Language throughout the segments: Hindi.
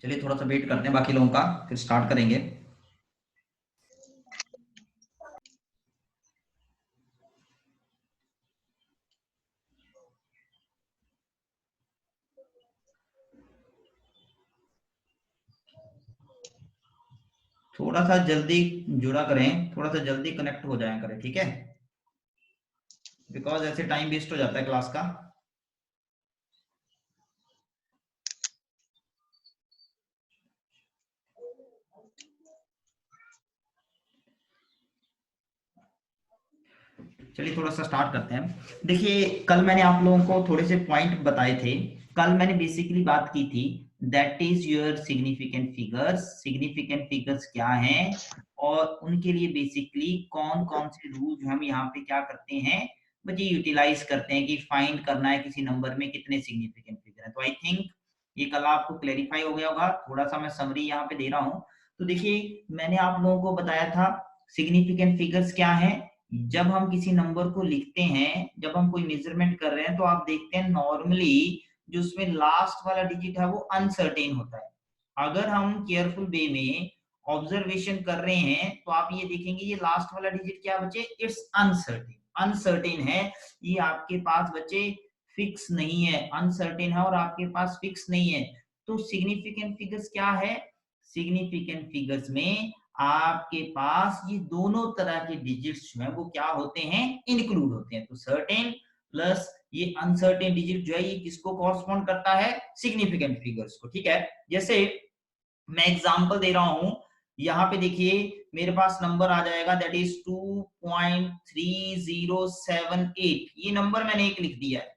चलिए थोड़ा सा वेट करते हैं बाकी लोगों का, फिर स्टार्ट करेंगे। थोड़ा सा जल्दी जुड़ा करें, थोड़ा सा जल्दी कनेक्ट हो जाया करें, ठीक है? बिकॉज ऐसे टाइम वेस्ट हो जाता है क्लास का। चलिए थोड़ा सा स्टार्ट करते हैं। देखिए कल मैंने आप लोगों को थोड़े से पॉइंट बताए थे। कल मैंने बेसिकली बात की थी that is your significant figures. Significant figures क्या हैं और उनके लिए बेसिकली कौन कौन से रूल हम यहाँ पे क्या करते हैं बच्चे यूटिलाइज करते हैं कि फाइंड करना है किसी नंबर में कितने सिग्निफिकेंट फिगर है। तो आई थिंक ये कल आपको क्लेरिफाई हो गया होगा। थोड़ा सा मैं समरी यहाँ पे दे रहा हूँ। तो देखिए मैंने आप लोगों को बताया था सिग्निफिकेंट फिगर्स क्या है। जब हम किसी नंबर को लिखते हैं, जब हम कोई मेजरमेंट कर रहे हैं, तो आप देखते हैं नॉर्मली जो उसमें लास्ट वाला डिजिट है वो अनसर्टेन होता है। अगर हम केयरफुल वे में ऑब्जर्वेशन कर रहे हैं तो आप ये देखेंगे ये लास्ट वाला डिजिट क्या बच्चे, इट्स अनसर्टेन। अनसर्टेन है, ये आपके पास बच्चे फिक्स नहीं है। अनसर्टेन है और आपके पास फिक्स नहीं है। तो सिग्निफिकेंट फिगर्स क्या है? सिग्निफिकेंट फिगर्स में आपके पास ये दोनों तरह के डिजिट्स जो है वो क्या होते हैं, इंक्लूड होते हैं। तो सर्टेन प्लस ये अनसर्टेन डिजिट जो है ये किसको कॉरस्पॉन्ड करता है, सिग्निफिकेंट फिगर्स को। ठीक है, जैसे मैं एग्जांपल दे रहा हूं, यहाँ पे देखिए मेरे पास नंबर आ जाएगा दैट इज 2.3078। ये नंबर मैंने एक लिख दिया है।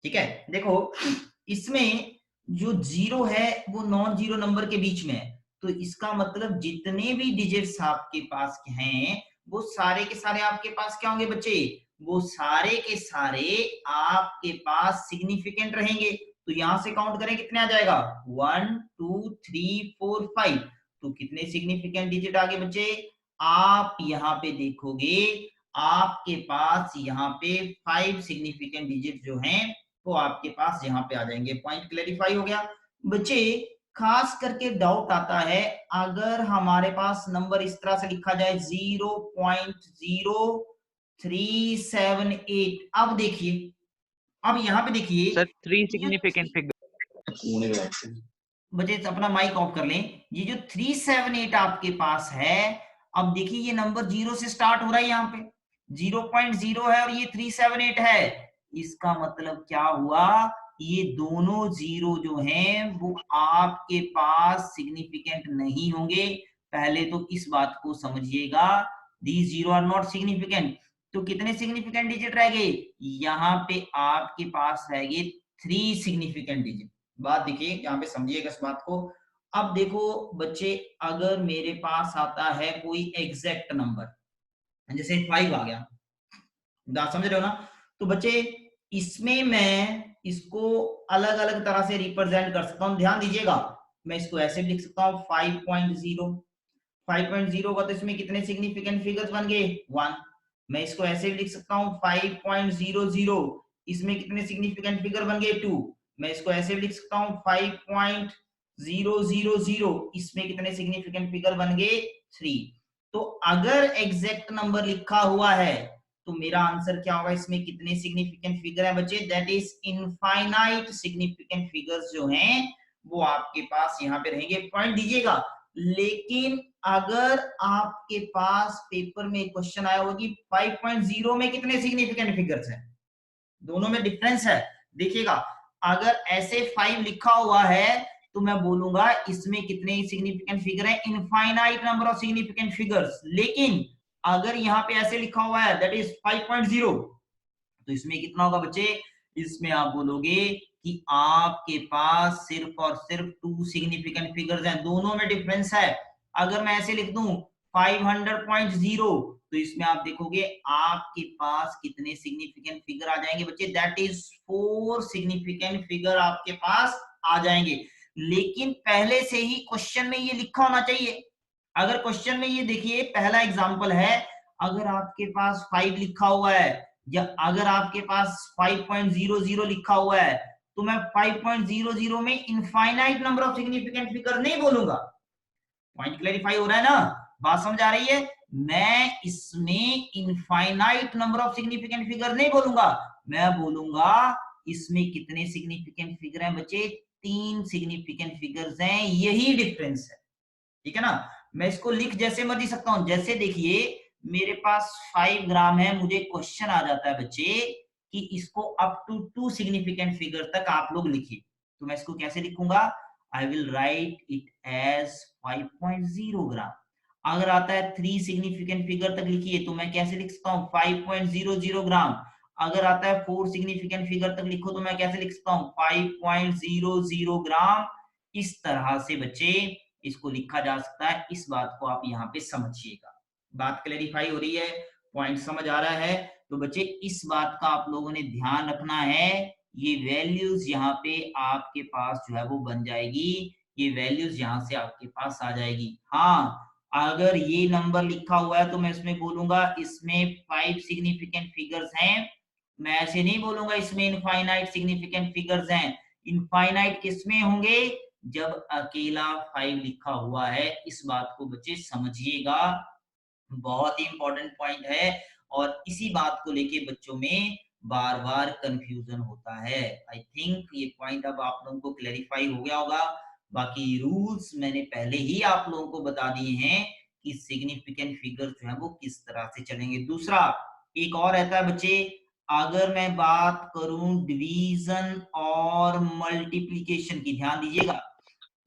ठीक है, देखो इसमें जो जीरो है वो नॉन जीरो नंबर के बीच में है। तो इसका मतलब जितने भी डिजिट्स आपके पास हैं वो सारे के सारे आपके पास क्या होंगे बच्चे, वो सारे के सारे आपके पास सिग्निफिकेंट रहेंगे। तो यहां से काउंट करें कितने आ जाएगा, 1 2 3 4 5। तो कितने सिग्निफिकेंट डिजिट आगे बच्चे, आप यहाँ पे देखोगे आपके पास यहाँ पे 5 सिग्निफिकेंट डिजिट जो हैं तो आपके पास यहाँ पे आ जाएंगे। पॉइंट क्लैरिफाई हो गया बच्चे। खास करके डाउट आता है अगर हमारे पास नंबर इस तरह से लिखा जाए 0.0378। अब देखिए, अब यहाँ पे देखिए सर 3 सिग्निफिकेंट फिगर बच्चे अपना माइक ऑफ कर लें। ये जो 378 आपके पास है, अब देखिए ये नंबर जीरो से स्टार्ट हो रहा है, यहाँ पे 0.0 है और ये 378 है। इसका मतलब क्या हुआ, ये दोनों जीरो जो हैं वो आपके पास सिग्निफिकेंट नहीं होंगे। पहले तो इस बात को समझिएगा, these zero are not significant. तो कितने सिग्निफिकेंट डिजिट रह गए, यहाँ पे आपके पास रह गए 3 सिग्निफिकेंट डिजिट। बात देखिए यहाँ पे समझिएगा इस बात को। अब देखो बच्चे, अगर मेरे पास आता है कोई एग्जैक्ट नंबर, जैसे 5 आ गया, बात समझ रहे हो ना? तो बच्चे इसमें मैं इसको अलग अलग तरह से रिप्रेजेंट कर सकता हूं। ध्यान दीजिएगा, मैं इसको ऐसे भी लिख सकता हूं 5.0। 5.0 का तो इसमें कितने सिग्निफिकेंट फिगर्स बन गए, 1। मैं इसको ऐसे भी लिख सकता हूं 5.00, इसमें कितने सिग्निफिकेंट फिगर बन गए, 2। मैं इसको ऐसे भी लिख सकता हूं 5.000, इसमें कितने सिग्निफिकेंट फिगर बन गए, 3। तो अगर एग्जैक्ट नंबर लिखा हुआ है तो मेरा आंसर क्या होगा, इसमें कितने सिग्निफिकेंट फिगर है बच्चे, that is infinite significant figures जो हैं वो आपके पास यहाँ पे रहेंगे। पॉइंट दीजिएगा। लेकिन अगर आपके पास पेपर में क्वेश्चन आया होगा कि 5.0 में कितने सिग्निफिकेंट फिगर्स हैं, दोनों में डिफरेंस है। देखिएगा, अगर ऐसे 5 लिखा हुआ है तो मैं बोलूंगा इसमें कितने सिग्निफिकेंट फिगर है, infinite number of significant figures. लेकिन अगर यहाँ पे ऐसे लिखा हुआ है दैट इज 5.0, तो इसमें कितना होगा बच्चे, इसमें आप बोलोगे कि आपके पास सिर्फ और सिर्फ 2 सिग्निफिकेंट फिगर्स हैं, दोनों में डिफरेंस है। अगर मैं ऐसे लिख दूं 500.0, तो इसमें आप देखोगे आपके पास कितने सिग्निफिकेंट फिगर आ जाएंगे बच्चे, दैट इज 4 सिग्निफिकेंट फिगर आपके पास आ जाएंगे। लेकिन पहले से ही क्वेश्चन में ये लिखा होना चाहिए। अगर क्वेश्चन में ये देखिए पहला एग्जांपल है, अगर आपके पास 5 लिखा हुआ है या अगर आपके पास 5.00 लिखा हुआ है तो मैं 5.00 में infinite number of significant figure नहीं बोलूंगा। पॉइंट क्लैरिफाई हो रहा है ना, बात समझ आ रही है। मैं इसमें infinite number of significant figure नहीं बोलूंगा, मैं बोलूंगा इसमें कितने सिग्निफिकेंट फिगर हैं बच्चे, 3 सिग्निफिकेंट फिगर्स हैं, यही डिफरेंस है। ठीक है ना, मैं इसको लिख जैसे मर्जी सकता हूं। जैसे देखिए मेरे पास 5 ग्राम है, मुझे क्वेश्चन आ जाता है बच्चे कि इसको अप टू 2 सिग्निफिकेंट फिगर तक आप लोग लिखिए, तो मैं इसको कैसे लिखूंगा, I will write it as 5.0 gram. अगर आता है 3 सिग्निफिकेंट फिगर तक लिखिए तो मैं कैसे लिख सकता हूँ, 5.00 ग्राम। अगर आता है 4 सिग्निफिकेंट फिगर तक लिखो तो मैं कैसे लिख सकता हूँ, 5.00 ग्राम। इस तरह से बच्चे इसको लिखा जा सकता है। इस बात को आप यहाँ पे समझिएगा, बात क्लेरिफाई हो रही है, पॉइंट समझ आ रहा है। तो बच्चे इस बात का आप लोगों ने ध्यान रखना है, ये वैल्यूज यहाँ पे आपके पास जो है वो बन जाएगी, ये वैल्यूज यहाँ से आपके पास आ जाएगी। हाँ, अगर ये नंबर लिखा हुआ है तो मैं इसमें बोलूंगा इसमें 5 सिग्निफिकेंट फिगर्स हैं, मैं ऐसे नहीं बोलूंगा इसमें इनफाइनाइट सिग्निफिकेंट फिगर्स हैं। इनफाइनाइट किसमें होंगे, जब अकेला 5 लिखा हुआ है। इस बात को बच्चे समझिएगा, बहुत ही इंपॉर्टेंट पॉइंट है, और इसी बात को लेके बच्चों में बार बार कंफ्यूजन होता है। आई थिंक ये पॉइंट अब आप लोगों को क्लैरिफाई हो गया होगा। बाकी रूल्स मैंने पहले ही आप लोगों को बता दिए हैं कि सिग्निफिकेंट फिगर जो है वो किस तरह से चलेंगे। दूसरा एक और रहता है बच्चे, अगर मैं बात करूं डिवीजन और मल्टीप्लीकेशन की, ध्यान दीजिएगा,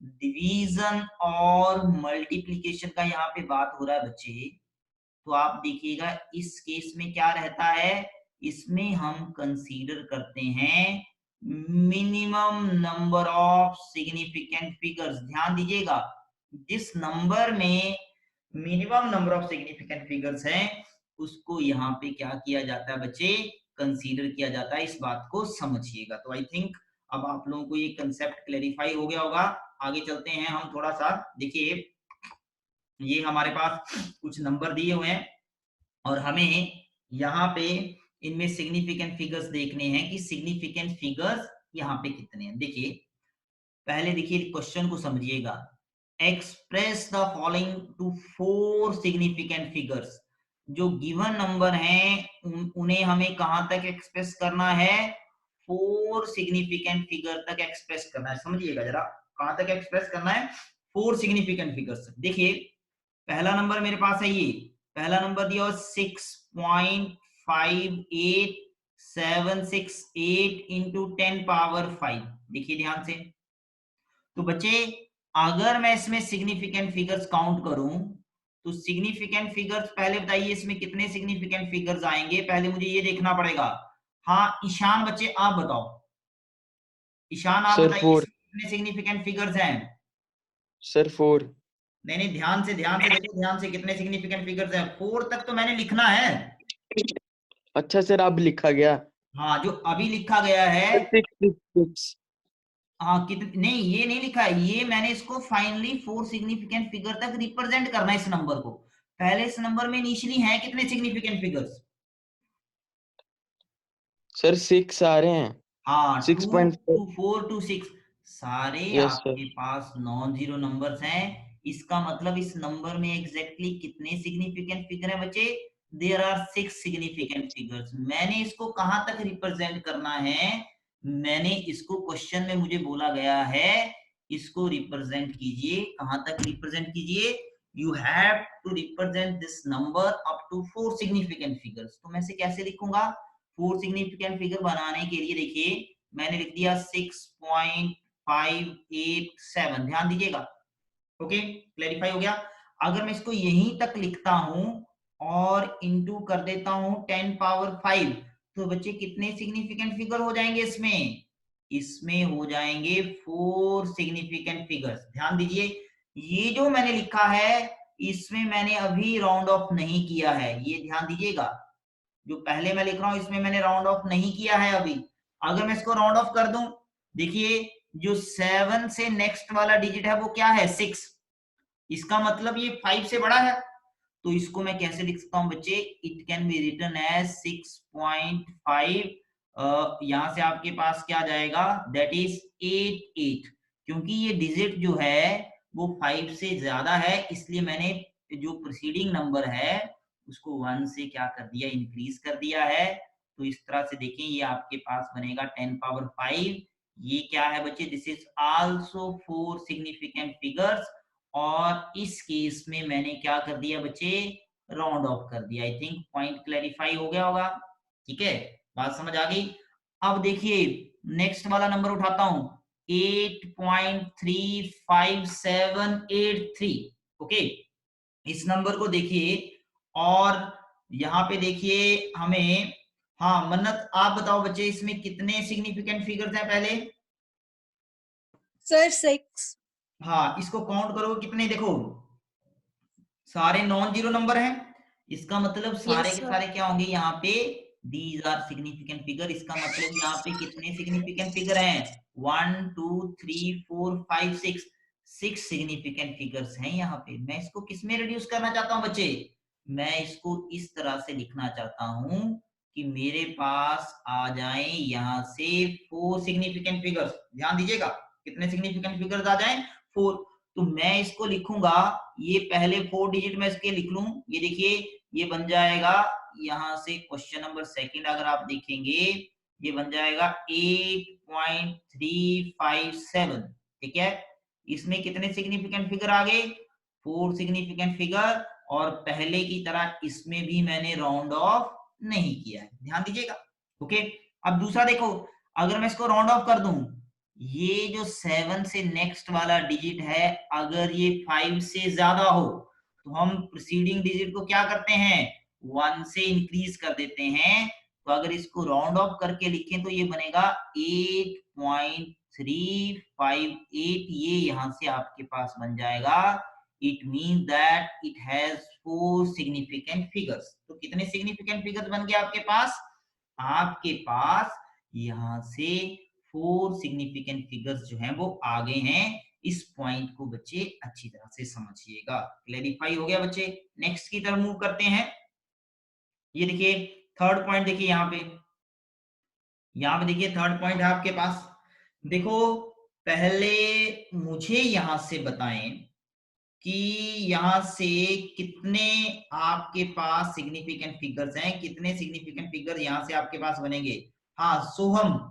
डिवीजन और मल्टीप्लीकेशन का यहाँ पे बात हो रहा है बच्चे, तो आप देखिएगा इस केस में क्या रहता है, इसमें हम कंसीडर करते हैं minimum number of significant figures. ध्यान दीजिएगा, जिस नंबर में minimum number of significant figures हैं उसको यहाँ पे क्या किया जाता है बच्चे, कंसीडर किया जाता है। इस बात को समझिएगा। तो आई थिंक अब आप लोगों को ये कंसेप्ट क्लेरिफाई हो गया होगा। आगे चलते हैं हम थोड़ा सा, देखिए ये हमारे पास कुछ नंबर दिए हुए हैं और हमें यहाँ पे इनमें सिग्निफिकेंट फिगर्स देखने हैं कि सिग्निफिकेंट फिगर्स यहाँ पे कितने हैं। देखिए पहले देखिए क्वेश्चन को समझिएगा, express the following to 4 significant figures. जो गिवन नंबर हैं उन्हें हमें कहां तक एक्सप्रेस करना है, 4 सिग्निफिकेंट फिगर तक एक्सप्रेस करना है। समझिएगा जरा, कहां तक एक्सप्रेस करना है, 4 सिग्निफिकेंट फिगर्स। देखिए पहला नंबर मेरे पास है, ये पहला नंबर दिया 6.5878 इंटू 10 पावर 5। देखिए ध्यान से, तो बच्चे अगर मैं इसमें सिग्निफिकेंट फिगर्स काउंट करूं तो सिग्निफिकेंट फिगर्स पहले बताइए इसमें कितने सिग्निफिकेंट फिगर्स आएंगे, पहले मुझे ये देखना पड़ेगा। हाँ ईशान बच्चे आप बताओ, ईशान आप सर बताइए 4। इसमें कितने सिग्निफिकेंट फिगर्स हैं। सर 4। नहीं नहीं, ध्यान से देखो, ध्यान से, कितने सिग्निफिकेंट फिगर्स हैं, 4 तक तो मैंने लिखना है। अच्छा सर, अब लिखा गया। हाँ जो अभी लिखा गया है, 666। हाँ कितने, नहीं ये नहीं लिखा है, ये मैंने इसको फाइनली 4 सिग्निफिकेंट फिगर तक रिप्रेजेंट करना है इस नंबर को। पहले इस नंबर में इनिशियली है कितने सिग्निफिकेंट फिगर्स, सर 6 आ रहे हैं। हाँ 2 6.4। टू 4 टू 6, सारे यस सर। आपके पास नॉन जीरो नंबर्स हैं। इसका मतलब इस नंबर में एग्जैक्टली कितने सिग्निफिकेंट फिगर हैं बच्चे, देयर आर 6 सिग्निफिकेंट फिगर्स। मैंने इसको कहां तक रिप्रेजेंट करना है, मैंने इसको क्वेश्चन में मुझे बोला गया है इसको रिप्रेजेंट कीजिए, कहां तक रिप्रेजेंट कीजिए, you have to represent this number up to 4 significant figures. तो मैं इसे कैसे लिखूंगा, 4 सिग्निफिकेंट फिगर बनाने के लिए देखिए मैंने लिख दिया 6.587, ध्यान दीजिएगा। ओके क्लैरिफाई हो गया। अगर मैं इसको यहीं तक लिखता हूं और इंटू कर देता हूं 10 पावर 5, तो बच्चे कितने सिग्निफिकेंट फिगर हो जाएंगे इसमें, इसमें हो जाएंगे 4 सिग्निफिकेंट फिगर्स। ध्यान दीजिए, ये जो मैंने लिखा है इसमें मैंने अभी राउंड ऑफ नहीं किया है, ये ध्यान दीजिएगा, जो पहले मैं लिख रहा हूं इसमें मैंने राउंड ऑफ नहीं किया है अभी। अगर मैं इसको राउंड ऑफ कर दूं, देखिए जो 7 से नेक्स्ट वाला डिजिट है वो क्या है, 6, इसका मतलब ये 5 से बड़ा है। तो इसको मैं कैसे लिख सकता हूं बच्चे, it can be written as 6.5 यहाँ से आपके पास क्या जाएगा, दैट इज 8 8, क्योंकि ये डिजिट जो है वो 5 से ज्यादा है, इसलिए मैंने जो प्रीसीडिंग नंबर है उसको 1 से क्या कर दिया, इंक्रीज कर दिया है। तो इस तरह से देखें ये आपके पास बनेगा 10 पावर 5। ये क्या है बच्चे, this is also 4 significant figures, और इस केस में मैंने क्या कर दिया बच्चे, राउंड ऑफ कर दिया। आई थिंक पॉइंट क्लैरिफाई हो गया होगा, ठीक है, बात समझ आ गई। अब देखिए नेक्स्ट वाला नंबर उठाता हूं, 8.35783, ओके। इस नंबर को देखिए, और यहाँ पे देखिए हमें, हाँ मन्नत आप बताओ बच्चे इसमें कितने सिग्निफिकेंट फिगर्स हैं पहले। सर 6। हाँ इसको काउंट करो कितने, देखो सारे नॉन जीरो नंबर हैं, इसका मतलब सारे Yes, के sir. सारे क्या होंगे यहाँ पे, दीज आर सिग्निफिकेंट फिगर। इसका मतलब यहाँ पे कितने सिग्निफिकेंट फिगर हैं, 1 2 3 4 5 6, 6 सिग्निफिकेंट फिगर्स हैं यहाँ पे। मैं इसको किस में रिड्यूस करना चाहता हूँ बच्चे, मैं इसको इस तरह से लिखना चाहता हूँ कि मेरे पास आ जाए यहाँ से 4 सिग्निफिकेंट फिगर्स। ध्यान दीजिएगा कितने सिग्निफिकेंट फिगर्स आ जाएं, 4। तो मैं इसको लिखूंगा, ये पहले 4 डिजिट में इसके लिख लूं, ये देखिए ये बन जाएगा यहां से क्वेश्चन नंबर सेकंड अगर आप देखेंगे ये बन जाएगा 8.357, ठीक है। इसमें कितने सिग्निफिकेंट फिगर आ गए, 4 सिग्निफिकेंट फिगर, और पहले की तरह इसमें भी मैंने राउंड ऑफ नहीं किया है, ध्यान दीजिएगा, ओके। अब दूसरा देखो, अगर मैं इसको राउंड ऑफ कर दूं, ये जो 7 से नेक्स्ट वाला डिजिट है अगर ये 5 से ज्यादा हो तो हम प्रीसीडिंग डिजिट को क्या करते हैं, 1 से इंक्रीज कर देते हैं। तो अगर इसको राउंड ऑफ करके लिखें तो ये बनेगा 8.358, ये यहां से आपके पास बन जाएगा। It mean that it has 4 significant figures. तो कितने सिग्निफिकेंट फिगर्स बन गए आपके पास, आपके पास यहां से 4 सिग्निफिकेंट फिगर्स जो हैं वो आ गए हैं। इस पॉइंट को बच्चे अच्छी तरह से समझिएगा, क्लैरिफाई हो गया बच्चे। नेक्स्ट की तरफ मूव करते हैं। ये देखिए थर्ड पॉइंट, देखिए यहाँ पे देखिए थर्ड पॉइंट है आपके पास। देखो पहले मुझे यहां से बताएं कि यहां से कितने आपके पास सिग्निफिकेंट फिगर्स हैं, कितने सिग्निफिकेंट फिगर यहां से आपके पास बनेंगे। हाँ सोहम,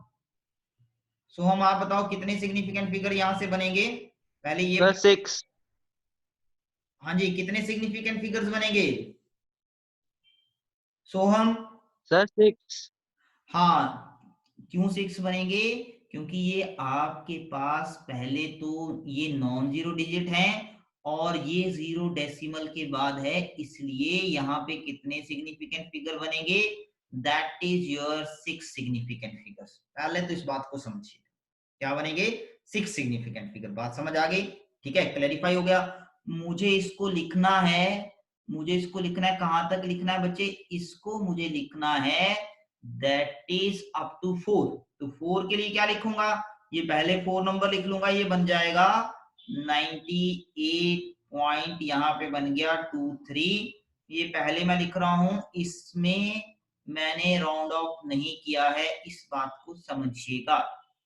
सोहम आप बताओ कितने सिग्निफिकेंट फिगर यहां से बनेंगे, पहले ये। सर 6। हाँ जी कितने सिग्निफिकेंट फिगर्स बनेंगे सोहम। सर 6। हाँ क्यों 6 बनेंगे, क्योंकि ये आपके पास पहले तो ये नॉन जीरो डिजिट है और ये 0 डेसिमल के बाद है, इसलिए यहाँ पे कितने सिग्निफिकेंट फिगर बनेंगे, that is your 6 significant figures. पहले तो इस बात को समझिए, क्या बनेंगे, 6 सिग्निफिकेंट फिगर। बात समझ आ गई, ठीक है, क्लैरिफाई हो गया। मुझे इसको लिखना है, मुझे इसको लिखना है, कहां तक लिखना है बच्चे, इसको मुझे लिखना है दैट इज अप टू 4। तो 4 के लिए क्या लिखूंगा, ये पहले 4 नंबर लिख लूंगा, ये बन जाएगा 98 पॉइंट, यहाँ पे बन गया 23। ये पहले मैं लिख रहा हूं, इसमें मैंने राउंड ऑफ नहीं किया है, इस बात को समझिएगा।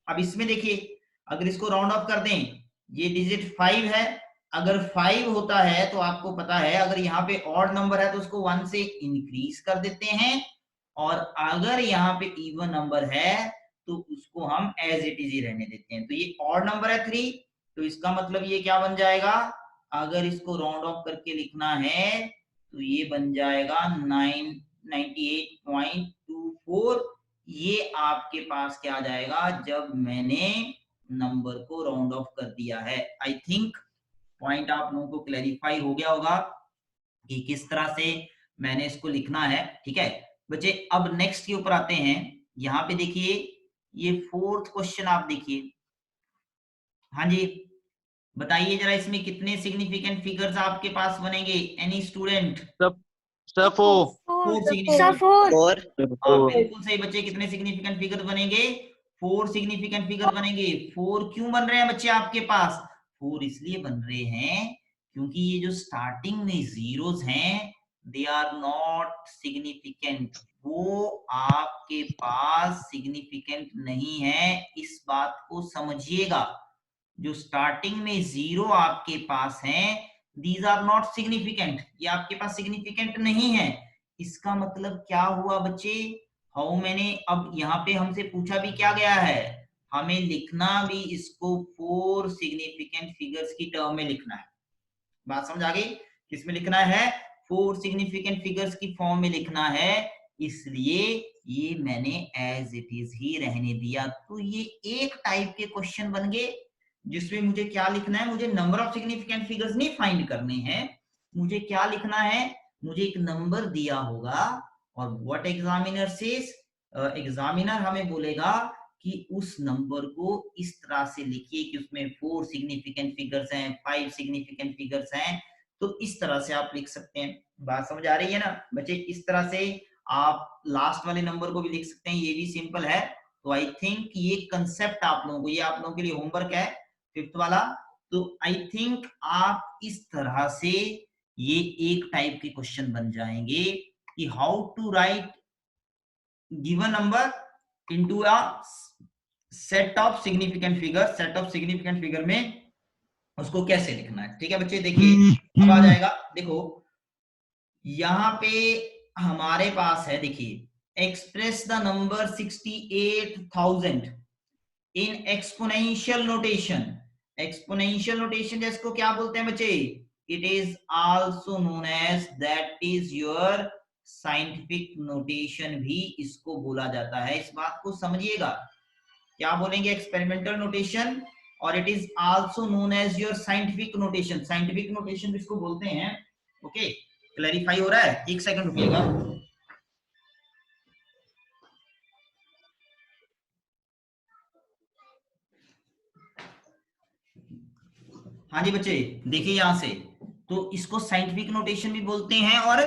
अब इसमें देखिए अगर इसको राउंड ऑफ कर दें, ये डिजिट 5 है, अगर 5 होता है तो आपको पता है अगर यहाँ पे ऑड नंबर है तो उसको 1 से इंक्रीज कर देते हैं, और अगर यहाँ पे इवन नंबर है तो उसको हम एज इट इज ही रहने देते हैं। तो ये ऑड नंबर है 3, तो इसका मतलब ये क्या बन जाएगा, अगर इसको राउंड ऑफ करके लिखना है तो ये बन जाएगा 98.24। ये आपके पास क्या आ जाएगा जब मैंने नंबर को राउंड ऑफ कर दिया है। आई थिंक पॉइंट आप लोगों को क्लैरिफाई हो गया होगा कि किस तरह से मैंने इसको लिखना है, ठीक है बच्चे। अब नेक्स्ट के ऊपर आते हैं, यहाँ पे देखिए ये फोर्थ क्वेश्चन आप देखिए। हाँ जी बताइए जरा इसमें कितने सिग्निफिकेंट फिगर्स आपके पास बनेंगे, any student. Sir 4। 4 Sir, significant, 4. और हाँ बिल्कुल सही बच्चे, कितने सिग्निफिकेंट फिगर बनेंगे, 4 सिग्निफिकेंट फिगर बनेंगे। 4 क्यों बन रहे हैं बच्चे आपके पास, 4 इसलिए बन रहे हैं क्योंकि ये जो स्टार्टिंग में जीरोस हैं दे आर नॉट सिग्निफिकेंट। वो आपके पास सिग्निफिकेंट नहीं है, इस बात को समझिएगा। जो स्टार्टिंग में 0 आपके पास है, दीज आर नॉट सिग्निफिकेंट, ये आपके पास सिग्निफिकेंट नहीं है। इसका मतलब क्या हुआ बच्चे, हाउ मैंने, अब यहाँ पे हमसे पूछा भी क्या गया है, हमें लिखना भी इसको 4 सिग्निफिकेंट फिगर्स की टर्म में लिखना है। बात समझ आ गई, किसमें लिखना है, 4 सिग्निफिकेंट फिगर्स की फॉर्म में लिखना है, इसलिए ये मैंने एज इट इज ही रहने दिया। तो ये एक टाइप के क्वेश्चन बन गए जिसमें मुझे क्या लिखना है, मुझे नंबर ऑफ सिग्निफिकेंट फिगर्स नहीं फाइंड करने हैं, मुझे क्या लिखना है, मुझे एक नंबर दिया होगा और व्हाट एग्जामिनर सेज, एग्जामिनर हमें बोलेगा कि उस नंबर को इस तरह से लिखिए कि उसमें 4 सिग्निफिकेंट फिगर्स हैं, 5 सिग्निफिकेंट फिगर्स हैं, तो इस तरह से आप लिख सकते हैं। बात समझ आ रही है ना बच्चे, इस तरह से आप लास्ट वाले नंबर को भी लिख सकते हैं, ये भी सिंपल है। तो आई थिंक ये कंसेप्ट आप लोगों को, ये आप लोगों के लिए होमवर्क है 5th वाला। तो आई थिंक आप इस तरह से ये एक टाइप के क्वेश्चन बन जाएंगे कि how to write given number into a set of significant figure, set of significant figure में उसको कैसे लिखना है। ठीक है बच्चे, देखिए अब आ जाएगा, देखो यहां पे हमारे पास है, देखिए express the number 68,000 in exponential notation. Exponential notation जिसको क्या बोलते हैं बच्चे, it is also known as, that is your scientific notation भी इसको बोला जाता है। इस बात को समझिएगा, क्या बोलेंगे, एक्सपेरिमेंटल नोटेशन, और it is also known as your scientific notation. Scientific notation इसको बोलते हैं। ओके, क्लैरिफाई हो रहा है, एक सेकंड रुकिएगा। हाँ जी बच्चे, देखिए यहां से, तो इसको साइंटिफिक नोटेशन भी बोलते हैं और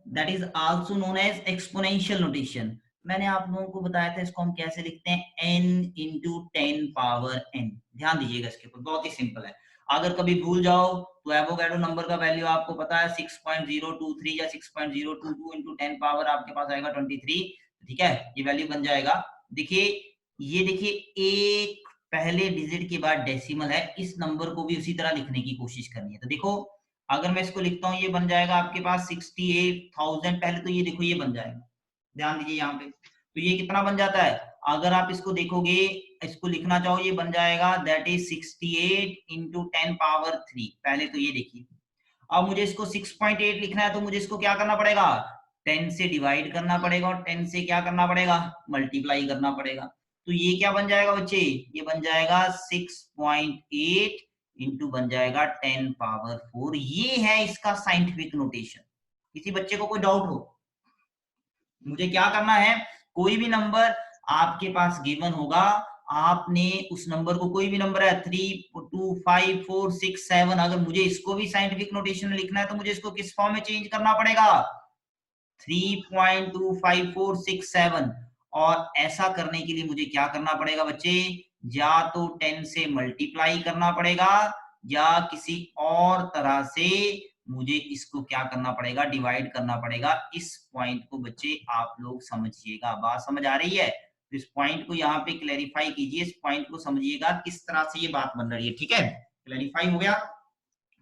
that is also known as exponential notation. मैंने आप लोगों को बताया था इसको हम कैसे लिखते हैं, n इंटू 10 पावर n। ध्यान दीजिएगा इसके ऊपर, बहुत ही सिंपल है। अगर कभी भूल जाओ तो एवोगैड्रो नंबर का वैल्यू आपको पता है 6.023 या 6.022 इंटू 10 पावर आपके पास आएगा 23। ठीक है, ये वैल्यू बन जाएगा। देखिए ये देखिए एक पहले डिजिट के बाद डेसिमल है, इस नंबर को भी उसी तरह लिखने की कोशिश करनी है। तो देखो अगर मैं इसको लिखता हूँ, ये बन जाएगा आपके पास 68,000, पहले तो ये देखो ये बन जाएगा, ध्यान दीजिए यहाँ पे, तो ये कितना बन जाता है, अगर आप इसको देखोगे, इसको लिखना चाहो, ये बन जाएगा दैट इज 68 इंटू 10 पावर 3। पहले तो ये देखिए, अब मुझे इसको 6.8 लिखना है, तो मुझे इसको क्या करना पड़ेगा, 10 से डिवाइड करना पड़ेगा और 10 से क्या करना पड़ेगा, मल्टीप्लाई करना पड़ेगा। तो ये क्या बन जाएगा बच्चे, ये बन जाएगा 6.8 इंटू बन जाएगा 10 पावर 4। ये है इसका साइंटिफिक नोटेशन। किसी बच्चे को कोई डाउट हो, मुझे क्या करना है, कोई भी नंबर आपके पास गिवन होगा, आपने उस नंबर को, कोई भी नंबर है 3, 2, 5, 4, 6, 7, अगर मुझे इसको भी साइंटिफिक नोटेशन में लिखना है तो मुझे इसको किस फॉर्म में चेंज करना पड़ेगा, 3.25467। और ऐसा करने के लिए मुझे क्या करना पड़ेगा बच्चे, या तो 10 से मल्टीप्लाई करना पड़ेगा या किसी और तरह से मुझे इसको क्या करना पड़ेगा, डिवाइड करना पड़ेगा। इस पॉइंट को बच्चे आप लोग समझिएगा, बात समझ आ रही है, तो इस पॉइंट को यहाँ पे क्लैरिफाई कीजिए, इस पॉइंट को समझिएगा किस तरह से ये बात बन रही है। ठीक है, क्लैरिफाई हो गया,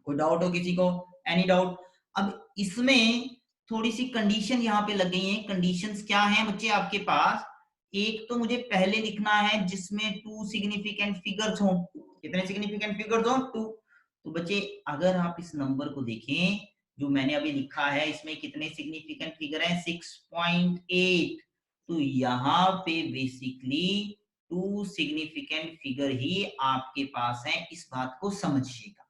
कोई डाउट हो किसी को, एनी डाउट। अब इसमें थोड़ी सी कंडीशन यहाँ पे लग गई है। कंडीशंस क्या हैं बच्चे आपके पास, एक तो मुझे पहले लिखना है जिसमें 2 सिग्निफिकेंट फिगर्स हो। कितने सिग्निफिकेंट फिगर्स हो, 2। तो बच्चे अगर आप इस नंबर को देखें जो मैंने अभी लिखा है, इसमें कितने सिग्निफिकेंट फिगर हैं, 6.8। तो यहाँ पे बेसिकली 2 सिग्निफिकेंट फिगर ही आपके पास है, इस बात को समझिएगा।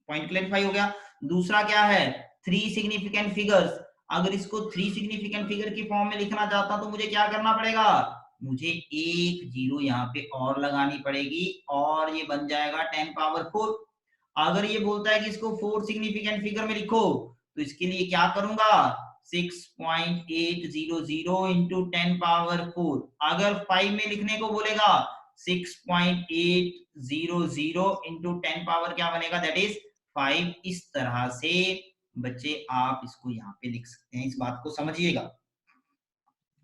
पॉइंट क्लैरिफाई हो गया। दूसरा क्या है, 3 सिग्निफिकेंट फिगर्स। अगर इसको 3 सिग्निफिकेंट फिगर की फॉर्म में लिखना चाहता हूं तो मुझे क्या करना पड़ेगा, मुझे एक जीरो यहाँ पे और लगानी पड़ेगी और ये बन जाएगा 10 पावर 4। अगर ये बोलता है कि इसको 4 सिग्निफिकेंट फिगर में लिखो तो इसके लिए क्या करूंगा, 6.800 इंटू 10 पावर 4। अगर 5 में लिखने को बोलेगा 6.800 इंटू 10 पावर क्या बनेगा, दैट इज 5। इस तरह से बच्चे आप इसको यहाँ पे लिख सकते हैं, इस बात को समझिएगा।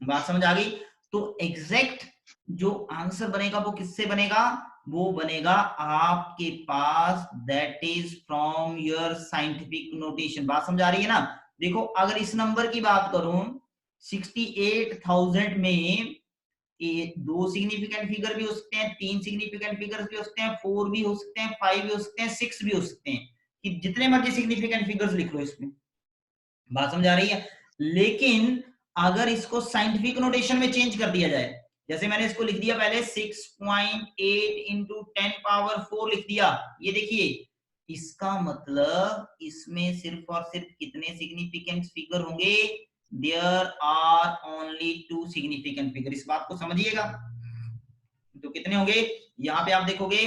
बात समझ आ गई? तो एग्जैक्ट जो आंसर बनेगा वो किससे बनेगा? वो बनेगा आपके पास that is from your scientific notation. बात समझ आ रही है ना? देखो अगर इस नंबर की बात करूं 68,000 में दो सिग्निफिकेंट फिगर भी हो सकते हैं, तीन सिग्निफिकेंट फिगर्स भी हो सकते हैं, 4 भी हो सकते हैं, 5 भी हो सकते हैं, 6 भी हो सकते हैं, कि जितने मर्जी सिग्निफिकेंट फिगर्स लिख लो इसमें। बात समझ आ रही है? लेकिन अगर इसको साइंटिफिक नोटेशन में चेंज कर दिया जाए, जैसे मैंने इसको लिख दिया पहले 6.8 इंटू 10 पावर 4 लिख दिया, ये देखिए इसका मतलब इसमें सिर्फ और सिर्फ कितने सिग्निफिकेंट फिगर होंगे? There are only 2 significant figure. इस बात को समझिएगा। तो कितने होंगे? यहाँ पे आप देखोगे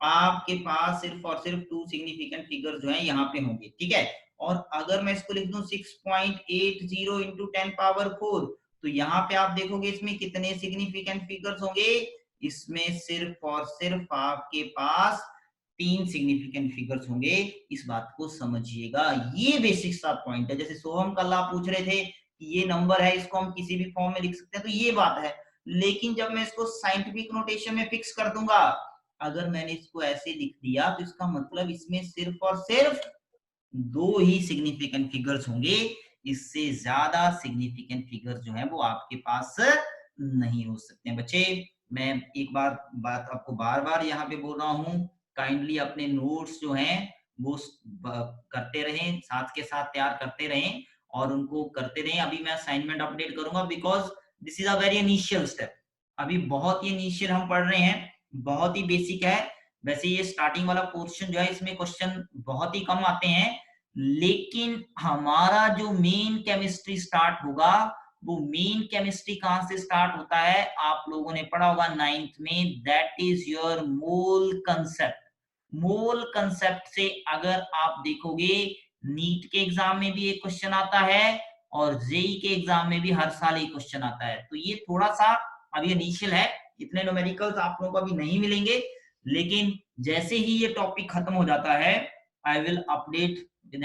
आपके पास सिर्फ और सिर्फ 2 सिग्निफिकेंट फिगर जो है यहाँ पे होंगे, ठीक है। और अगर मैं इसको लिख दूं 6.80 इंटू 10 पावर 4, तो यहाँ पे आप देखोगे इसमें कितने सिग्निफिकेंट फिगर्स होंगे? इसमें सिर्फ और सिर्फ आपके पास 3 सिग्निफिकेंट फिगर्स होंगे। इस बात को समझिएगा, ये बेसिक सा पॉइंट है। जैसे सोहम कल आप पूछ रहे थे कि ये नंबर है, इसको हम किसी भी फॉर्म में लिख सकते हैं, तो ये बात है। लेकिन जब मैं इसको साइंटिफिक नोटेशन में फिक्स कर दूंगा, अगर मैंने इसको ऐसे लिख दिया तो इसका मतलब इसमें सिर्फ और सिर्फ 2 ही सिग्निफिकेंट फिगर्स होंगे। इससे ज्यादा सिग्निफिकेंट फिगर्स जो है वो आपके पास नहीं हो सकते हैं। बच्चे मैं एक बार बात आपको बार बार यहाँ पे बोल रहा हूँ, काइंडली अपने नोट्स जो हैं वो करते रहें, साथ के साथ तैयार करते रहें और उनको करते रहें। अभी मैं असाइनमेंट अपडेट करूंगा because this is a very initial step. अभी बहुत ही इनिशियल हम पढ़ रहे हैं, बहुत ही बेसिक है। वैसे ये स्टार्टिंग वाला पोर्शन जो है इसमें क्वेश्चन बहुत ही कम आते हैं, लेकिन हमारा जो मेन केमिस्ट्री स्टार्ट होगा, वो मेन केमिस्ट्री कहां से स्टार्ट होता है? आप लोगों ने पढ़ा होगा 9th में, that is your mole concept. Mole concept से अगर आप देखोगे नीट के एग्जाम में भी एक क्वेश्चन आता है और जेई के एग्जाम में भी हर साल एक क्वेश्चन आता है। तो ये थोड़ा सा अभी इनिशियल है, इतने न्यूमेरिकल्स आप लोगों को अभी नहीं मिलेंगे, लेकिन जैसे ही ये टॉपिक खत्म हो जाता है I will update with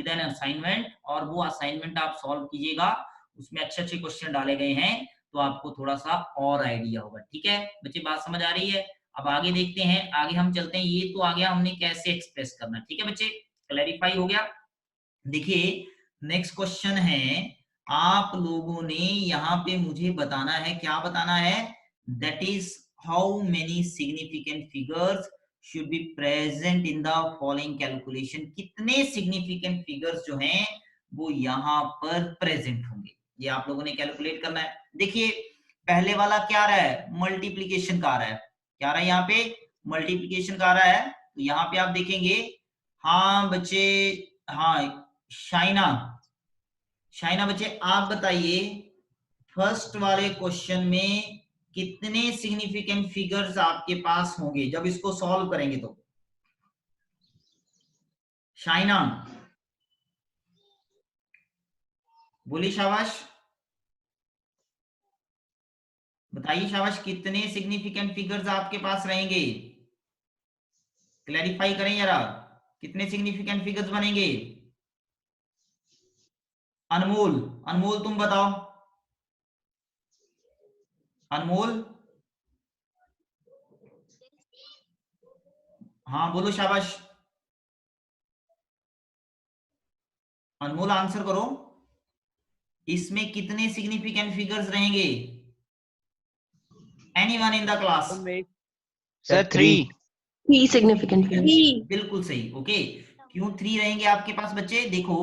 an assignment, और वो असाइनमेंट आप सॉल्व कीजिएगा। उसमें अच्छे अच्छे क्वेश्चन डाले गए हैं तो आपको थोड़ा सा और आइडिया होगा। ठीक है बच्चे, बात समझ आ रही है? अब आगे देखते हैं, आगे हम चलते हैं। ये तो आ गया हमने कैसे एक्सप्रेस करना, ठीक है बच्चे, क्लैरिफाई हो गया। देखिए नेक्स्ट क्वेश्चन है, आप लोगों ने यहाँ पे मुझे बताना है, क्या बताना है? That is how many significant figures should be present in the following calculation. कितने सिग्निफिकेंट फिगर्स जो हैं वो यहाँ पर प्रेजेंट होंगे, ये आप लोगों ने कैलकुलेट करना है। देखिए पहले वाला क्या आ रहा है? मल्टीप्लीकेशन का आ रहा है। क्या आ रहा है यहाँ पे? मल्टीप्लीकेशन का आ रहा है। तो यहाँ पे आप देखेंगे, हाँ बच्चे, हाँ शाइना, शाइना बच्चे आप बताइए फर्स्ट वाले क्वेश्चन में कितने सिग्निफिकेंट फिगर्स आपके पास होंगे जब इसको सॉल्व करेंगे? तो शाइना बोली, शाबाश बताइए, शाबाश, कितने सिग्निफिकेंट फिगर्स आपके पास रहेंगे? क्लैरिफाई करें जरा, कितने सिग्निफिकेंट फिगर्स बनेंगे? अनमोल, अनमोल तुम बताओ, अनमोल, हाँ बोलो शाबाश, अनमोल आंसर करो, इसमें कितने सिग्निफिकेंट फिगर्स रहेंगे? Anyone in the class? Sir 3। 3 significant figures. बिल्कुल सही, ओके। क्यों 3 रहेंगे आपके पास बच्चे? देखो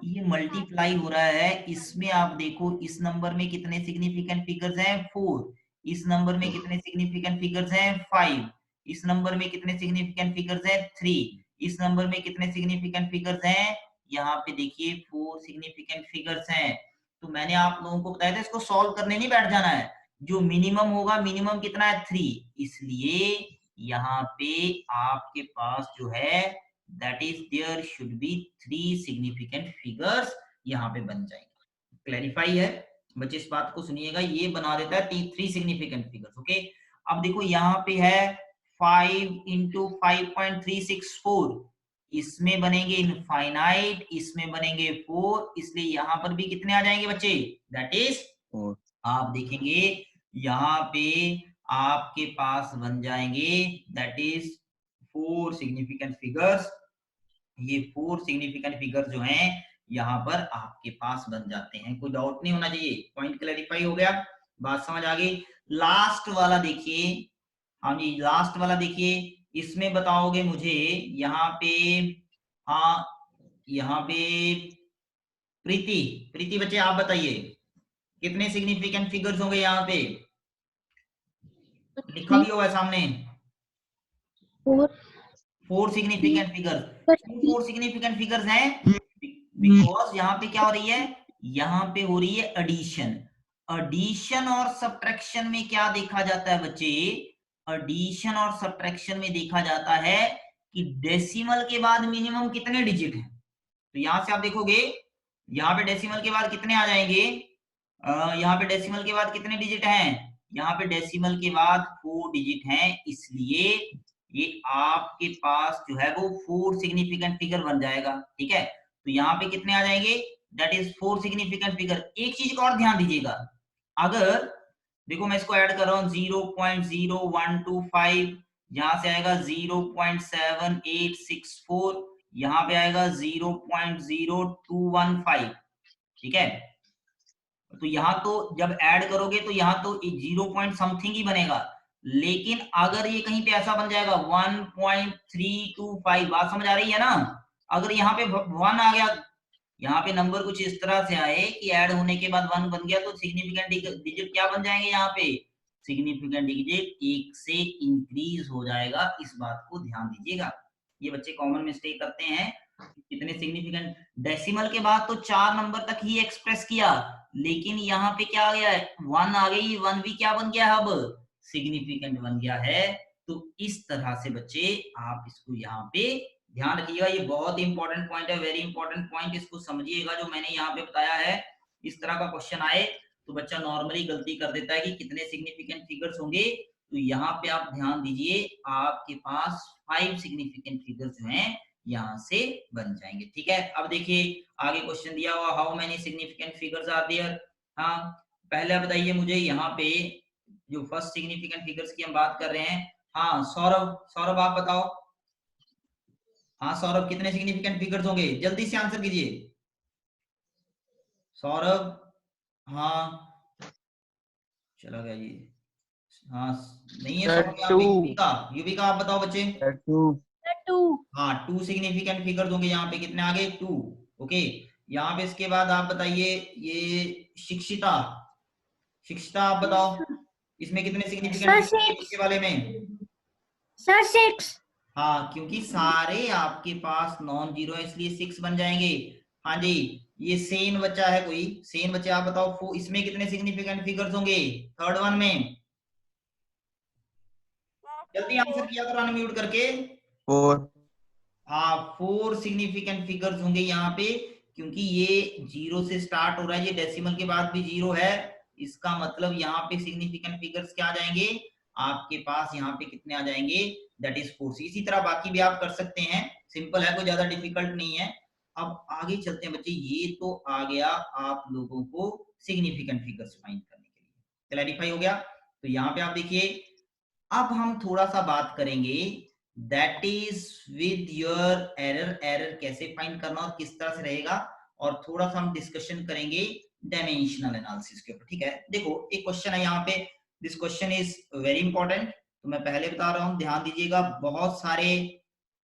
ये मल्टीप्लाई हो रहा है, इसमें आप देखो इस नंबर में कितने सिग्निफिकेंट फिगर्स हैं? 4। इस नंबर में कितने सिग्निफिकेंट फिगर्स हैं? 5। इस नंबर में कितने सिग्निफिकेंट फिगर्स हैं? 3। इस नंबर में कितने सिग्निफिकेंट फिगर्स हैं? यहाँ पे देखिए 4 सिग्निफिकेंट फिगर्स हैं। तो मैंने आप लोगों को बताया था इसको सॉल्व करने नहीं बैठ जाना है, जो मिनिमम होगा, मिनिमम कितना है? 3। इसलिए यहाँ पे आपके पास जो है that is there should be 3 significant figures यहाँ पे बन जाएंगे। क्लैरिफाई है बच्चे? इस बात को सुनिएगा, ये बना देता है 3 सिग्निफिकेंट फिगर्स, ओके। अब देखो यहाँ पे है 5 इंटू 5.364, इसमें बनेंगे इनफाइनाइट, इसमें बनेंगे 4, इसलिए यहाँ पर भी कितने आ जाएंगे बच्चे? That is 4। आप देखेंगे यहाँ पे आपके पास बन जाएंगे दैट इज 4 सिग्निफिकेंट फिगर्स। ये 4 सिग्निफिकेंट फिगर जो हैं यहाँ पर आपके पास बन जाते हैं, कोई डाउट नहीं होना चाहिए। पॉइंट क्लैरिफाई हो गया, बात समझ आ गई। लास्ट वाला देखिए, हाँ जी लास्ट वाला देखिए, इसमें बताओगे मुझे यहाँ पे, हाँ यहाँ पे प्रीति, प्रीति बच्चे आप बताइए कितने सिग्निफिकेंट फिगर्स होंगे यहाँ पे, लिखा भी हुआ है सामने। 4 4 सिग्निफिकेंट फिगर्स। क्यों 4 सिग्निफिकेंट फिगर्स हैं? बिकॉज यहाँ पे क्या हो रही है, यहाँ पे हो रही है एडिशन। एडिशन और सब्ट्रैक्शन में क्या देखा जाता है बच्चे, एडिशन और सब्ट्रैक्शन में देखा जाता है कि डेसिमल के बाद मिनिमम कितने डिजिट हैं। तो यहां से आप देखोगे यहाँ पे डेसिमल के बाद कितने आ जाएंगे, यहाँ पे डेसिमल के बाद कितने डिजिट हैं, यहाँ पे डेसिमल के बाद 4 डिजिट हैं, इसलिए ये आपके पास जो है वो 4 सिग्निफिकेंट फिगर बन जाएगा। ठीक है, तो यहाँ पे कितने आ जाएंगे, दैट इज 4 सिग्निफिकेंट फिगर। एक चीज का और ध्यान दीजिएगा, अगर देखो मैं इसको ऐड कर रहा हूँ 0.0125, यहाँ से आएगा 0.7864, यहाँ पे आएगा 0.0215। ठीक है, तो यहाँ तो जब ऐड करोगे तो यहाँ तो 0 पॉइंट समथिंग ही बनेगा, लेकिन अगर ये कहीं पे ऐसा बन जाएगा 1.325, बात समझ आ रही है ना। अगर यहाँ पे 1 आ गया, यहाँ पे नंबर कुछ इस तरह से आए कि ऐड होने के बाद 1 बन गया, तो सिग्निफिकेंट डिजिट क्या बन जाएंगे, यहाँ पे सिग्निफिकेंट डिजिट 1 से इंक्रीज हो जाएगा। इस बात को ध्यान दीजिएगा, ये बच्चे कॉमन मिस्टेक करते हैं। कितने सिग्निफिकेंट, डेसिमल के बाद तो 4 नंबर तक ही एक्सप्रेस किया, लेकिन यहाँ पे क्या आ गया है, 1 आ गई, 1 भी क्या बन गया, अब सिग्निफिकेंट बन गया है। तो इस तरह से बच्चे आप इसको यहाँ पे ध्यान रखिएगा, ये बहुत इंपॉर्टेंट पॉइंट है, वेरी इंपॉर्टेंट पॉइंट, इसको समझिएगा जो मैंने यहाँ पे बताया है। इस तरह का क्वेश्चन आए तो बच्चा नॉर्मली गलती कर देता है कि कितने सिग्निफिकेंट फिगर्स होंगे, तो यहाँ पे आप ध्यान दीजिए आपके पास 5 सिग्निफिकेंट फिगर्स जो हैं यहाँ से बन जाएंगे। ठीक है, अब देखिए आगे क्वेश्चन दिया हुआ, how many significant figures are there. हाँ पहले बताइए मुझे यहाँ पे जो फर्स्ट सिग्निफिकेंट फिगर्स की हम बात कर रहे हैं। हाँ सौरभ, सौरभ आप बताओ, हाँ सौरभ कितने सिग्निफिकेंट फिगर्स होंगे, जल्दी से आंसर कीजिए सौरभ। हाँ चला गया ये, हाँ नहीं है सौरभ यहाँ पे। युविका, युविका आप बताओ बच्चे। 2 हाँ 2 सिग्निफिकेंट फिगर्स होंगे यहाँ पे, कितने आगे 2। ओके, यहाँ पे इसके बाद आप बताइए ये शिक्षिता, शिक्षिता आप बताओ इसमें कितने सिग्निफिकेंट फिगर्स होंगे पीछे वाले में। सर 6। हाँ क्योंकि सारे आपके पास नॉन जीरो है इसलिए 6 बन जाएंगे। हाँ जी, ये सेन बच्चा है कोई, सेन बच्चे आप बताओ इसमें कितने सिग्निफिकेंट फिगर्स होंगे थर्ड वन में, जल्दी आंसर किया करो अनम्यूट करके। 4 हाँ 4 सिग्निफिकेंट फिगर्स होंगे यहाँ पे, क्योंकि ये 0 से स्टार्ट हो रहा है, ये डेसिमल के बाद भी 0 है, इसका मतलब यहाँ पे सिग्निफिकेंट फिगर्स क्या आ जाएंगे आपके पास, यहाँ पे कितने आ जाएंगे, दैट इज 4। इसी तरह बाकी भी आप कर सकते हैं, सिंपल है, कोई ज्यादा डिफिकल्ट नहीं है। अब आगे चलते हैं बच्चे, ये तो आ गया आप लोगों को सिग्निफिकेंट फिगर्स फाइंड करने के लिए, क्लैरिफाई हो गया। तो यहाँ पे आप देखिए, अब हम थोड़ा सा बात करेंगे that is with your error, error कैसे फाइंड करना और किस तरह से रहेगा, और थोड़ा सा हम डिस्कशन करेंगे डायमेंशनल एनालिसिस के ऊपर। ठीक है, देखो एक क्वेश्चन है यहाँ पे, this question is very important, तो मैं पहले बता रहा हूँ ध्यान दीजिएगा, बहुत सारे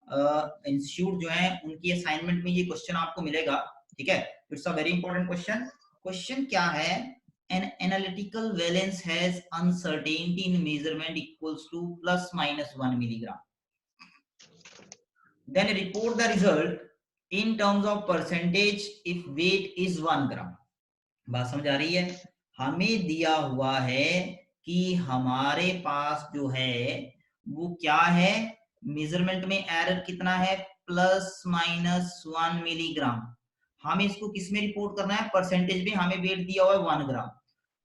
इंस्टीट्यूट जो है उनकी असाइनमेंट में ये क्वेश्चन आपको मिलेगा। ठीक है, it's a very important question. Question क्या है, an analytical valence has uncertainty in measurement equals to plus minus 1 milligram, then report the result in terms of percentage if weight is 1 gram। बात समझ आ रही है, हमें दिया हुआ है कि हमारे पास जो है वो क्या है, मेजरमेंट में एरर कितना है प्लस माइनस 1 मिलीग्राम, हमें इसको किस में रिपोर्ट करना है, परसेंटेज में, हमें वेट दिया हुआ है 1 ग्राम।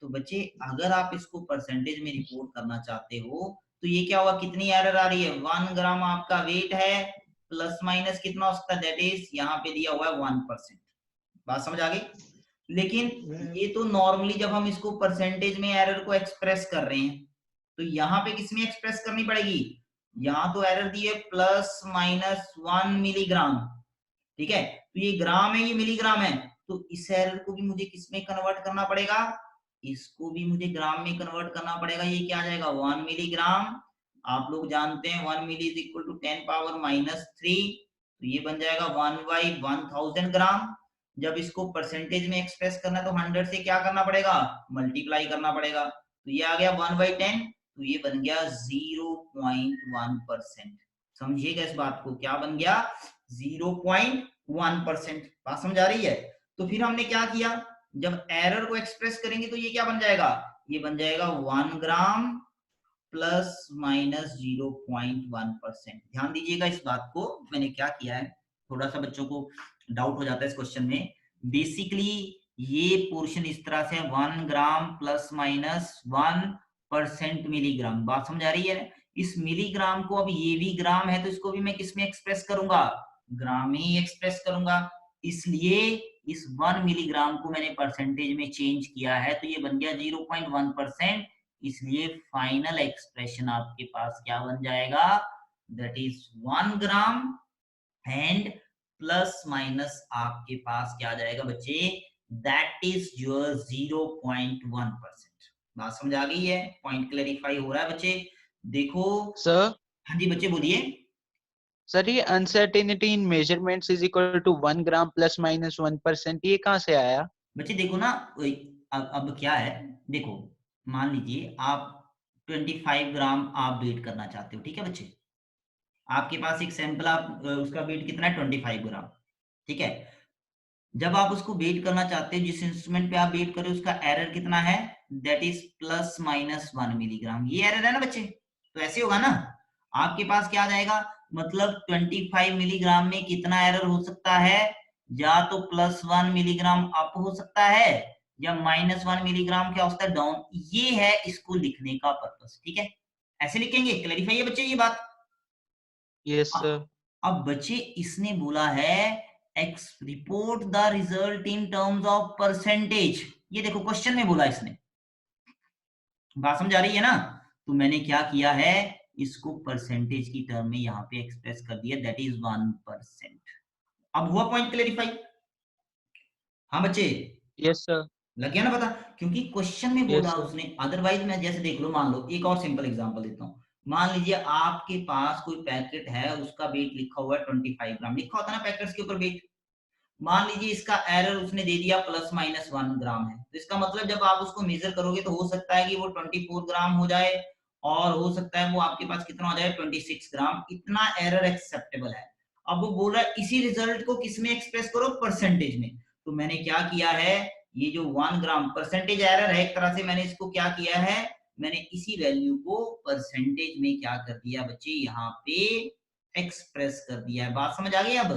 तो बच्चे अगर आप इसको परसेंटेज में रिपोर्ट करना चाहते हो तो ये क्या होगा, कितनी एरर आ रही है, 1 ग्राम आपका वेट है, प्लस माइनस कितना हो सकता है, दैट इज यहाँ पे दिया हुआ है 1%। बात समझ आ गई। लेकिन ये तो नॉर्मली जब हम इसको परसेंटेज में एरर को एक्सप्रेस कर रहे हैं, तो यहाँ पे किसमें एक्सप्रेस करनी पड़ेगी? यहाँ तो एरर दी है ±1 मिलीग्राम, ठीक है, तो ये ग्राम है, ये मिलीग्राम है, तो इस एरर को भी मुझे किसमें कन्वर्ट करना पड़ेगा? इसको भी मुझे ग्राम में कन्वर्ट करना पड़ेगा। ये क्या आ जाएगा? 1 मिलीग्राम। आप लोग जानते हैं 1 मिली इज इक्वल टू 10⁻³ तो ये बन जाएगा 1/1000 ग्राम। जब इसको परसेंटेज में एक्सप्रेस करना है तो 100 से क्या करना पड़ेगा? मल्टीप्लाई करना पड़ेगा। तो ये आ गया 1/10, तो ये बन गया 0.1%। समझिएगा इस बात को, क्या बन गया? 0.1%। बात समझ आ रही है? तो फिर हमने क्या किया, जब एरर को एक्सप्रेस करेंगे तो ये क्या बन जाएगा? ये बन जाएगा 1 ग्राम ±0.1%। ध्यान दीजिएगा इस बात को, मैंने क्या किया है, थोड़ा सा बच्चों को डाउट हो जाता है इस क्वेश्चन में। बेसिकली ये पोर्शन इस तरह से 1 ग्राम ±1% मिलीग्राम। बात समझ आ रही है? इस मिलीग्राम को, अब ये भी ग्राम है तो इसको भी मैं किस में एक्सप्रेस करूंगा? ग्राम में ही एक्सप्रेस करूंगा। इसलिए इस 1 मिलीग्राम को मैंने परसेंटेज में चेंज किया है, तो ये बन गया 0.1%। इसलिए फाइनल एक्सप्रेशन आपके पास क्या बन जाएगा? That is 1 gram and plus minus आपके पास क्या आ जाएगा बच्चे? That is your 0.1%। बात समझ आ गई है? पॉइंट क्लैरिफाई हो रहा है बच्चे? देखो सर हाँ जी बच्चे बोलिए। सर ये uncertainty in measurements is equal to 1 gram ±1%, ये कहाँ से आया? बच्चे देखो ना, अब क्या है, देखो मान लीजिए आप 25 ग्राम आप वेट करना चाहते हो, ठीक है बच्चे, आपके पास एक सैंपल, आप उसका वेट कितना है? 25 ग्राम, ठीक है। जब आप उसको वेट करना चाहते हो, जिस इंस्ट्रूमेंट पे आप वेट कर रहे हो उसका एरर कितना है? That is ±1 milligram. ये एरर है ना बच्चे? तो ऐसे होगा ना, आपके पास क्या आ जाएगा, मतलब 25 मिलीग्राम में कितना एरर हो सकता है? या तो +1 मिलीग्राम अप हो सकता है, या -1 मिलीग्राम क्या हो सकता है? डाउन। ये है इसको लिखने का पर्पस, ठीक है, ऐसे लिखेंगे। क्लैरिफाई है बच्चे ये बात? Yes sir. अब बच्चे इसने बोला है x report the result in terms of percentage. ये देखो क्वेश्चन में बोला इसने। बात समझ आ रही है ना? तो मैंने क्या किया है, इसको परसेंटेज की टर्म में यहाँ पे एक्सप्रेस कर दिया, दैट इज 1%। अब हुआ पॉइंट क्लेरिफाई? हाँ बच्चे, यस सर। लग गया ना पता? क्योंकि क्वेश्चन में बोला यस सर। उसने, अदरवाइज मैं जैसे देख लो, मान लो एक और सिंपल एग्जांपल देता हूँ। मान लीजिए आपके पास कोई पैकेट है, उसका वेट लिखा हुआ है 25 ग्राम, लिखा होता है ना पैकेट्स के ऊपर वेट। मान लीजिए इसका एरर उसने दे दिया ±1 ग्राम है, तो इसका मतलब जब आप उसको मेजर करोगे तो हो सकता है कि वो 24 ग्राम हो जाए, और हो सकता है वो आपके पास कितना हो जाए? 26 ग्राम। इतना एरर एक्सेप्टेबल है। अब वो बोल रहा है इसी रिजल्ट को किसमें एक्सप्रेस करो? परसेंटेज में। तो मैंने क्या किया है, ये जो 1 ग्राम परसेंटेज एरर है एक तरह से, मैंने इसको क्या किया है, मैंने इसी वैल्यू को परसेंटेज में क्या कर दिया बच्चे, यहाँ पे एक्सप्रेस कर दिया है। बात समझ आ गई? अब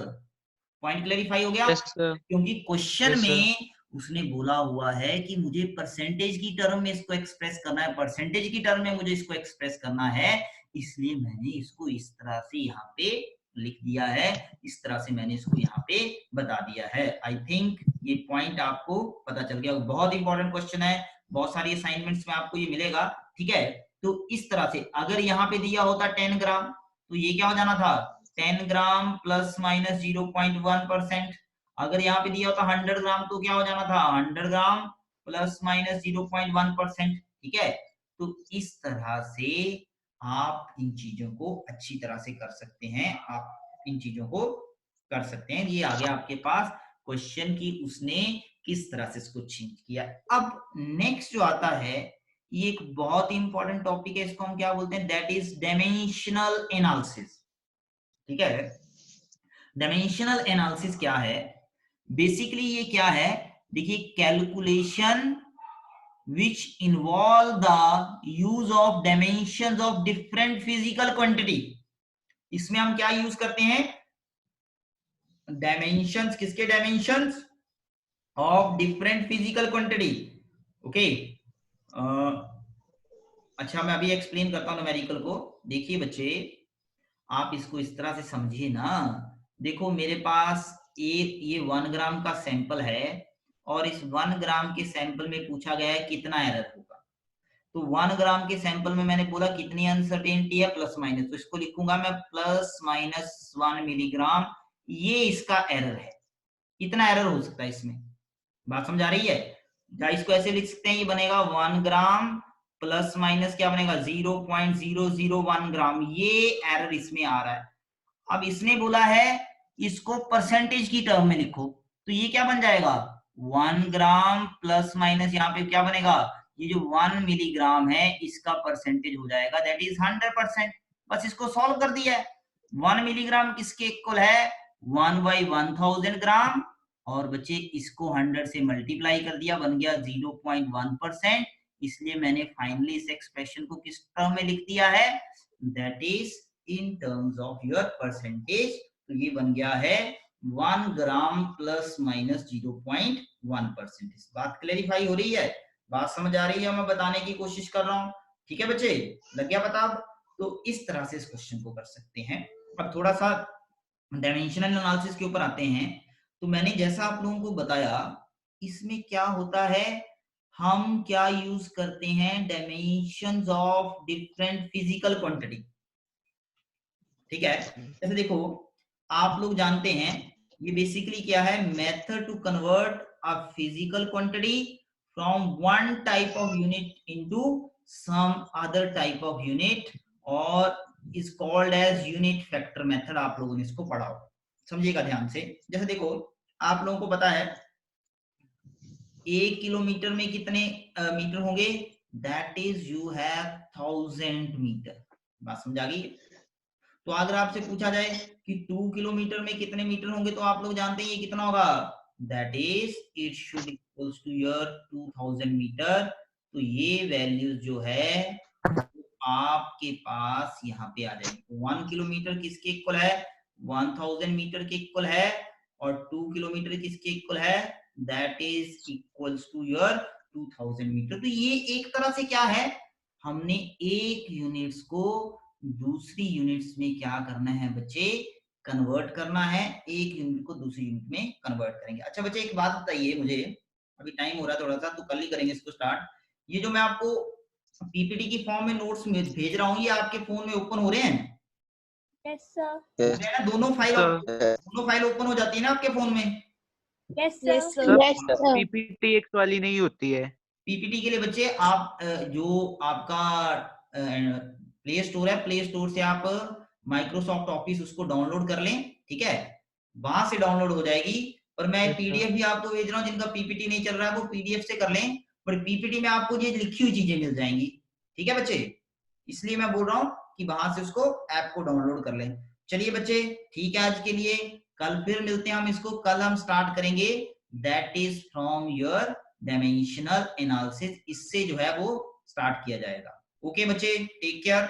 पॉइंट क्लैरिफाई हो गया? Yes sir. क्योंकि क्वेश्चन यस सर। में उसने बोला हुआ है कि मुझे परसेंटेज की टर्म में इसको एक्सप्रेस करना है, परसेंटेज की टर्म में मुझे इसको एक्सप्रेस करना है, इसलिए मैंने इसको इस तरह से यहाँ पे लिख दिया है, इस तरह से मैंने इसको यहाँ पे बता दिया है। आई थिंक ये पॉइंट आपको पता चल गया। बहुत इंपॉर्टेंट क्वेश्चन है, बहुत सारी असाइनमेंट्स में आपको ये मिलेगा, ठीक है। तो इस तरह से अगर यहाँ पे दिया होता 10 ग्राम, तो ये क्या हो जाना था? 10 ग्राम ±0.1%। अगर यहाँ पे दिया होता 100 ग्राम, तो क्या हो जाना था? 100 ग्राम ±0.1%, ठीक है। तो इस तरह से आप इन चीजों को अच्छी तरह से कर सकते हैं, आप इन चीजों को कर सकते हैं। ये आ गया आपके पास क्वेश्चन की उसने किस तरह से इसको चेंज किया। अब नेक्स्ट जो आता है, ये एक बहुत इंपॉर्टेंट टॉपिक है, इसको हम क्या बोलते हैं? दैट इज डायमेंशनल एनालिसिस, ठीक है। डायमेंशनल एनालिसिस क्या है? बेसिकली ये क्या है, देखिए, calculation which involve the use of dimensions of different physical quantity। इसमें हम क्या यूज करते हैं? डायमेंशंस। किसके dimensions? Of different physical quantity. Okay, अच्छा मैं अभी एक्सप्लेन करता हूं न्यूमेरिकल को। देखिए बच्चे, आप इसको इस तरह से समझिए ना। देखो मेरे पास ये 1 ग्राम का सैंपल है, और इस 1 ग्राम के सैंपल में पूछा गया है कितना एरर होगा। तो 1 ग्राम के सैंपल में मैंने बोला कितनी अनसर्टेनिटी है, प्लस माइनस, तो इसको लिखूंगा मैं +-1 मिलीग्राम, ये इसका एरर है। कितना एरर हो सकता है इसमें, बात समझ आ रही है? या इसको ऐसे लिख सकते हैं, ये बनेगा 1 ग्राम प्लस माइनस क्या बनेगा 0.001 ग्राम, ये एरर इसमें आ रहा है। अब इसने बोला है इसको परसेंटेज की टर्म में लिखो, तो ये क्या बन जाएगा 1 ग्राम प्लस माइनस यहाँ पे क्या बनेगा, ये जो 1 मिलीग्राम है इसका परसेंटेज हो जाएगा दैट इज 100%। बस इसको सॉल्व कर दिया है। 1 मिलीग्राम किसके इक्वल है 1/1000 ग्राम, और बच्चे इसको 100 से मल्टीप्लाई कर दिया, बन गया 0.1%। इसलिए मैंने फाइनली इस एक्सप्रेशन को किस टर्म में लिख दिया है, that is in terms of your percentage. तो ये बन गया है 1 ग्राम प्लस माइनस 0.1%। बात क्लेरिफाई हो रही है, बात समझ आ रही है, मैं बताने की कोशिश कर रहा हूँ। ठीक है बच्चे, लग गया पता? अब तो इस तरह से इस क्वेश्चन को कर सकते हैं। अब थोड़ा सा डायमेंशनल एनालिसिस के ऊपर आते हैं। तो मैंने जैसा आप लोगों को बताया, इसमें क्या होता है, हम क्या यूज करते हैं, dimensions of different physical quantity. ठीक है, जैसे देखो आप लोग जानते हैं ये बेसिकली क्या है, method to convert a physical quantity from one type of unit into some other type of unit, और is called as unit factor method. आप लोगों ने इसको पढ़ा हो, समझिएगा ध्यान से। जैसे देखो आप लोगों को पता है 1 किलोमीटर में कितने मीटर होंगे, that is you have 1000 metre. बात समझ आ गई? तो अगर आपसे पूछा जाए कि 2 किलोमीटर में कितने मीटर होंगे, तो आप लोग जानते हैं ये कितना होगा, that is it should equals to your 2000 metre. तो ये वैल्यूज जो है आपके पास यहाँ पे आ जाएंगे। 1 किलोमीटर किसके इक्वल है, 1000 मीटर के इक्वल है, और 2 किलोमीटर किसके इक्वल है, that is equals to your 2000 metre. तो ये एक तरह से क्या है, हमने एक यूनिट्स को दूसरी यूनिट्स में क्या करना है बच्चे, कन्वर्ट करना है। एक यूनिट को दूसरी यूनिट में कन्वर्ट करेंगे। अच्छा बच्चे एक बात बताइए मुझे, अभी टाइम हो रहा है थोड़ा सा, तो कल ही करेंगे इसको स्टार्ट। ये जो मैं आपको पीपीटी की फॉर्म में नोट्स में भेज रहा हूँ, ये आपके फोन में ओपन हो रहे हैं? Yes, sir. हो रहे हैं ना? दोनों फाइल ओपन हो जाती है ना आपके फोन में? Yes, sir. सब Yes, sir. PPTX वाली नहीं होती है। पीपीटी के लिए बच्चे आप जो आपका प्ले स्टोर है, प्ले स्टोर से आप माइक्रोसॉफ्ट ऑफिस उसको डाउनलोड कर लें, ठीक है, वहां से डाउनलोड हो जाएगी। पर मैं पीडीएफ भी आपको भेज रहा हूँ, जिनका पीपीटी नहीं चल रहा है वो पीडीएफ से कर लें, पर पीपीटी में आपको ये लिखी हुई चीजें मिल जाएंगी। ठीक है बच्चे, इसलिए मैं बोल रहा हूँ कि वहां से उसको ऐप को डाउनलोड कर लें। चलिए बच्चे ठीक है, आज के लिए कल फिर मिलते हैं हम इसको। कल हम स्टार्ट करेंगे that is from your dimensional analysis, इससे जो है वो स्टार्ट किया जाएगा। ओके बच्चे, टेक केयर।